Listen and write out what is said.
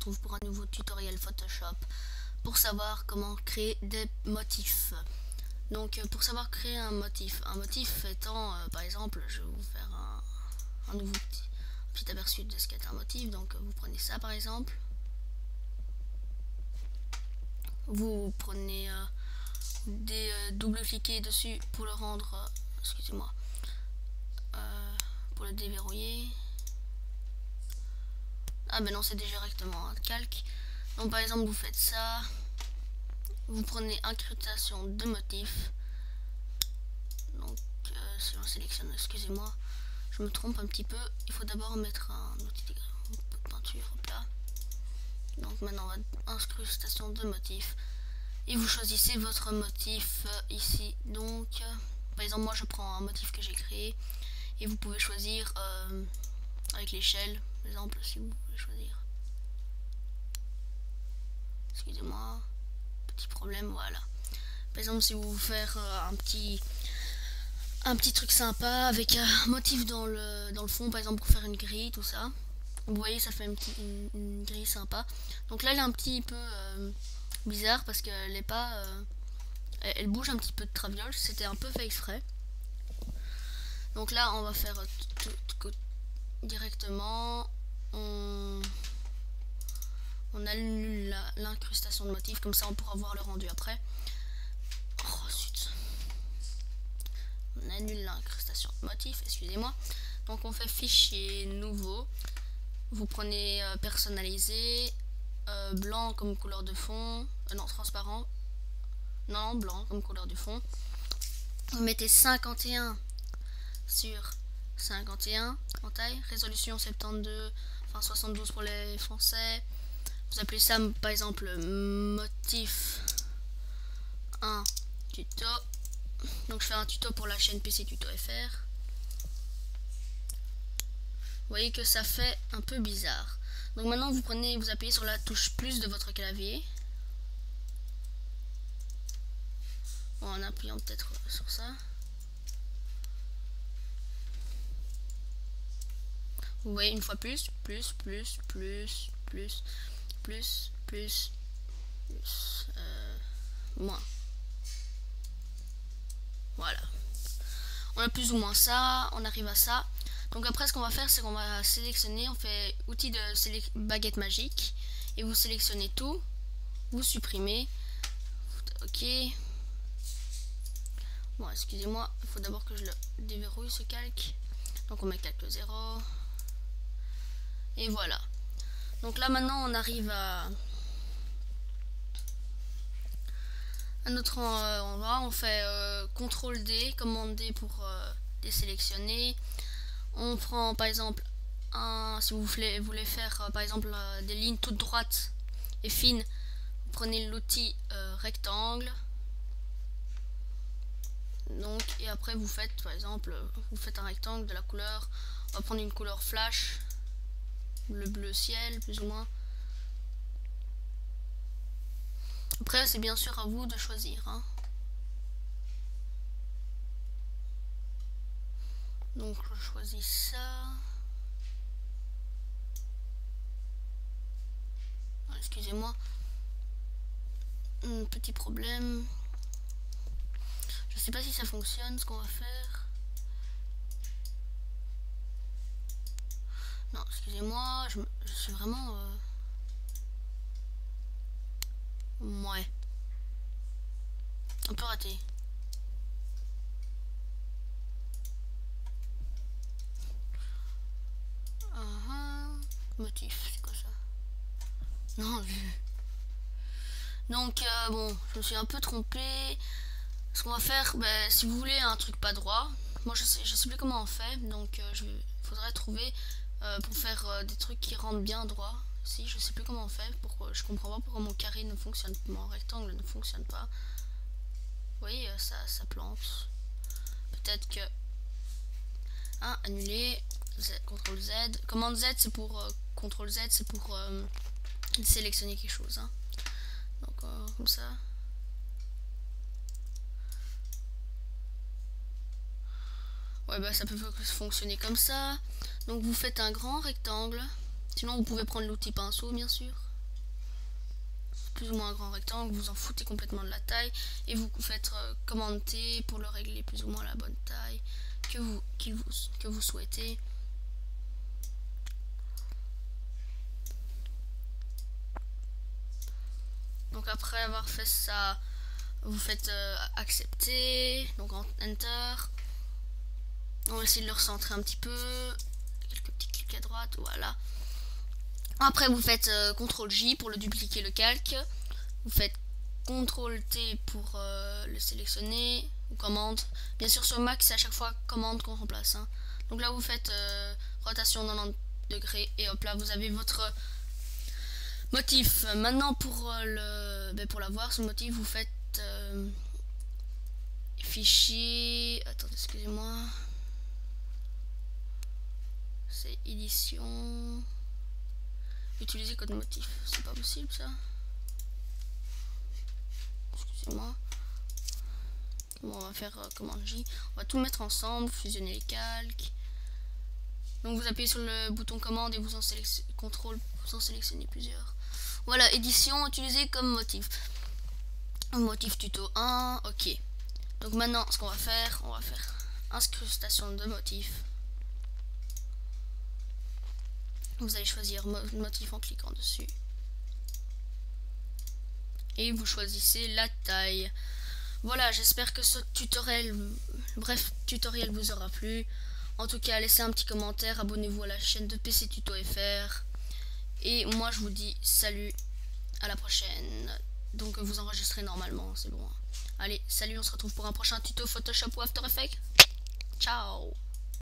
retrouve pour un nouveau tutoriel Photoshop pour savoir comment créer des motifs. Donc pour savoir créer un motif étant par exemple, je vais vous faire un nouveau petit aperçu de ce qu'est un motif. Donc vous prenez ça par exemple, vous prenez des double-cliquez dessus pour le rendre, excusez-moi, pour le déverrouiller. Ah ben non, c'est directement un calque. Donc par exemple vous faites ça, vous prenez incrustation de motifs. Donc si on sélectionne, excusez-moi, je me trompe un petit peu, il faut d'abord mettre un outil de peinture, hop là. Donc maintenant on va incrustation de motifs et vous choisissez votre motif ici. Donc par exemple moi je prends un motif que j'ai créé et vous pouvez choisir avec l'échelle, par exemple, si vous voulez choisir. Excusez-moi, petit problème, voilà. Par exemple, si vous voulez faire un petit truc sympa avec un motif dans le fond, par exemple pour faire une grille, tout ça. Vous voyez, ça fait une grille sympa. Donc là, elle est un petit peu bizarre parce qu'elle est pas, elle bouge un petit peu de traviole. C'était un peu fait exprès. Donc là, on va faire tout directement. On annule l'incrustation de motifs, comme ça on pourra voir le rendu après. Oh zut. On annule l'incrustation de motifs, excusez-moi. Donc on fait fichier nouveau. Vous prenez personnalisé, blanc comme couleur de fond, non transparent, non blanc comme couleur de fond. Vous mettez 51 sur 51 en taille, résolution 72, enfin 72 pour les français. Vous appelez ça par exemple motif 1 tuto. Donc je fais un tuto pour la chaîne PC Tuto FR. Vous voyez que ça fait un peu bizarre. Donc maintenant vous appuyez sur la touche plus de votre clavier. Bon, en appuyant peut-être sur ça. Vous voyez une fois plus, moins. Voilà. On a plus ou moins ça, on arrive à ça. Donc après ce qu'on va faire, c'est qu'on va sélectionner, on fait outil de baguette magique et vous sélectionnez tout, vous supprimez. Ok. Bon, excusez-moi, il faut d'abord que je le déverrouille ce calque. Donc on met calque 0. Et voilà. Donc là maintenant on arrive à notre endroit. On fait CTRL D, commande D pour désélectionner. On prend par exemple si vous voulez faire par exemple des lignes toutes droites et fines, vous prenez l'outil rectangle. Donc et après vous faites par exemple un rectangle de la couleur. On va prendre une couleur flash, le bleu ciel plus ou moins. Après c'est bien sûr à vous de choisir hein. Donc je choisis ça. Excusez-moi, petit problème. Je sais pas si ça fonctionne ce qu'on va faire. Non, excusez-moi, je suis vraiment ouais, un peu raté. Motif, c'est quoi ça? Non, donc bon, je me suis un peu trompé. Ce qu'on va faire, si vous voulez un truc pas droit, moi je sais plus comment on fait, donc faudrait trouver pour faire des trucs qui rendent bien droit. Si je sais plus comment on fait, je comprends pas pourquoi mon carré ne fonctionne pas, mon rectangle ne fonctionne pas. Vous voyez, ça plante. Peut-être que annuler, CTRL Z. Commande Z c'est pour CTRL Z c'est pour sélectionner quelque chose. Hein. Donc comme ça. Ouais ça peut fonctionner comme ça. Donc vous faites un grand rectangle. Sinon vous pouvez prendre l'outil pinceau bien sûr. plus ou moins un grand rectangle, vous en foutez complètement de la taille et vous faites commande T pour le régler plus ou moins à la bonne taille que vous souhaitez. Donc après avoir fait ça, vous faites accepter, donc enter. On va essayer de le recentrer un petit peu, quelques petits clics à droite, voilà. Après vous faites CTRL J pour le dupliquer le calque, vous faites CTRL T pour le sélectionner, ou commande. Bien sûr sur Mac c'est à chaque fois commande qu'on remplace, hein. Donc là vous faites rotation 90 degrés et hop là vous avez votre motif. Maintenant pour l'avoir ce motif vous faites fichier, attendez excusez-moi, c'est édition, utiliser code motif, c'est pas possible ça, excusez-moi. Bon, on va faire commande J, on va tout mettre ensemble, fusionner les calques. Donc vous appuyez sur le bouton commande et vous en sélectionnez contrôle, vous en sélectionnez plusieurs. Voilà, édition, utiliser comme motif. Motif tuto 1, ok. Donc maintenant ce qu'on va faire, incrustation de motif. Vous allez choisir motif en cliquant dessus. Et vous choisissez la taille. Voilà, j'espère que ce tutoriel vous aura plu. En tout cas, laissez un petit commentaire, abonnez-vous à la chaîne de PC Tuto FR. Et moi, je vous dis salut, à la prochaine. Donc, vous enregistrez normalement, c'est bon. Allez, salut, on se retrouve pour un prochain tuto Photoshop ou After Effects. Ciao!